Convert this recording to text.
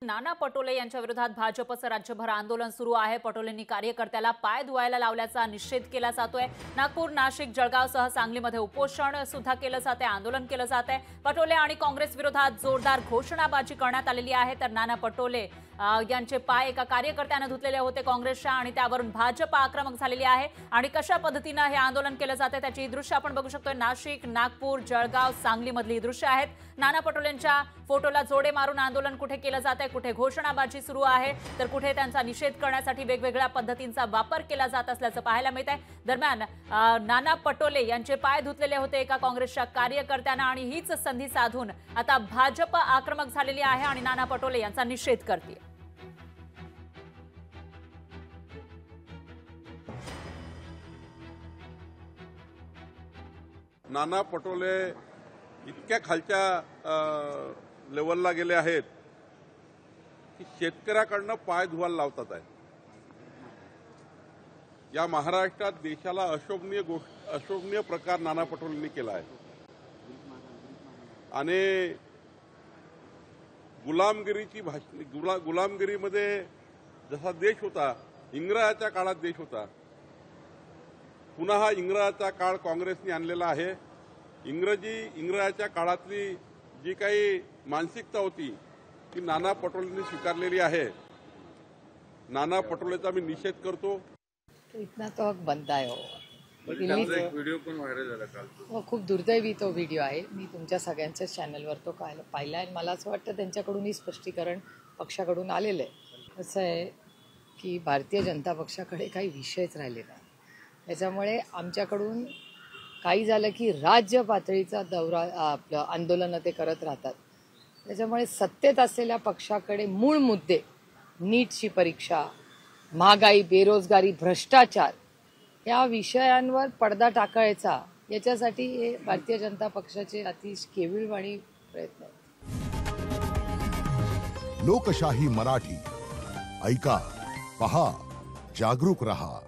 नाना पटोले यांच्या विरोधात भाजपचं राज्यभर आंदोलन सुरू आहे। पटोलेंनी कार्यकर्त्याला पाय धुवायला लावल्याचा निषेध केला जातोय। नागपूर, नाशिक, जळगावसह सांगलीमध्ये उपोषण सुद्धा केलं जाते, आंदोलन केलं जाते। पटोले आणि काँग्रेस विरोधात जोरदार घोषणाबाजी करण्यात आलेली आहे। तर नाना पटोले यांचे पाय एका कार्यकर्त्याने धुतलेले होते काँग्रेसच्या आणि त्यावरून भाजप आक्रमक झालेली आहे। आणि कशा पद्धतीने हे आंदोलन केलं जाते त्याची ही दृश्य आपण बघू शकतोय। नाशिक, नागपूर, जळगाव, सांगलीमधली ही दृश्य आहेत। नाना पटोलेंच्या फोटोला जोडे मारून आंदोलन कुठे केलं जाते, कुठे घोषणाबाजी सुरू आहे, तर कुठे त्यांचा निषेध करण्यासाठी वेगवेगळ्या पद्धतींचा वापर केला जात असल्याचं पाहायला मिळत आहे। दरम्यान नाना पटोले यांचे पाय धुतलेले होते एका काँग्रेसच्या कार्यकर्त्याने आणि हीच संधी साधून आता भाजप आक्रमक झालेली आहे आणि नाना पटोले यांचा निषेध करते। नाना पटोले इतक्या खालच्या लेवलला गेले आहेत की शेतकऱ्याकडनं पाय धुवायला लावतात आहे। या महाराष्ट्रात देशाला अशोभनीय प्रकार नाना पटोलेंनी केला आहे आणि गुलामगिरीमध्ये जसा देश होता, इंग्रजाच्या काळात देश होता, पुन्हा हा इंग्रजाचा काळ काँग्रेसने आणलेला आहे। इंग्रजाच्या काळातली जी काही मानसिकता होती ती नाना पटोलेंनी स्वीकारलेली आहे। नाना पटोलेचा मी निषेध करतो। इतना तो हक बनता है एक व्हिडिओ पण व्हायरल झाला काल। खूप दुर्दैवी तो व्हिडिओ आहे। मी तुमच्या सगळ्यांच्याच चॅनलवर तो पाहिला आहे। मला असं वाटतं त्यांच्याकडूनही स्पष्टीकरण पक्षाकडून आलेलं आहे। असं आहे की भारतीय जनता पक्षाकडे काही विषयच राहिले नाही, त्याच्यामुळे आमच्याकडून काही झालं की राज्य पातळीचा दौरा आपलं आंदोलनं ते करत राहतात। त्याच्यामुळे सत्तेत असलेल्या पक्षाकडे मूळ मुद्दे, नीटची परीक्षा, महागाई, बेरोजगारी, भ्रष्टाचार या विषयांवर पडदा टाकायचा, याच्यासाठी हे भारतीय जनता पक्षाचे अतिशय केविलवाणी प्रयत्न आहेत। लोकशाही मराठी ऐका, पहा, जागरूक रहा।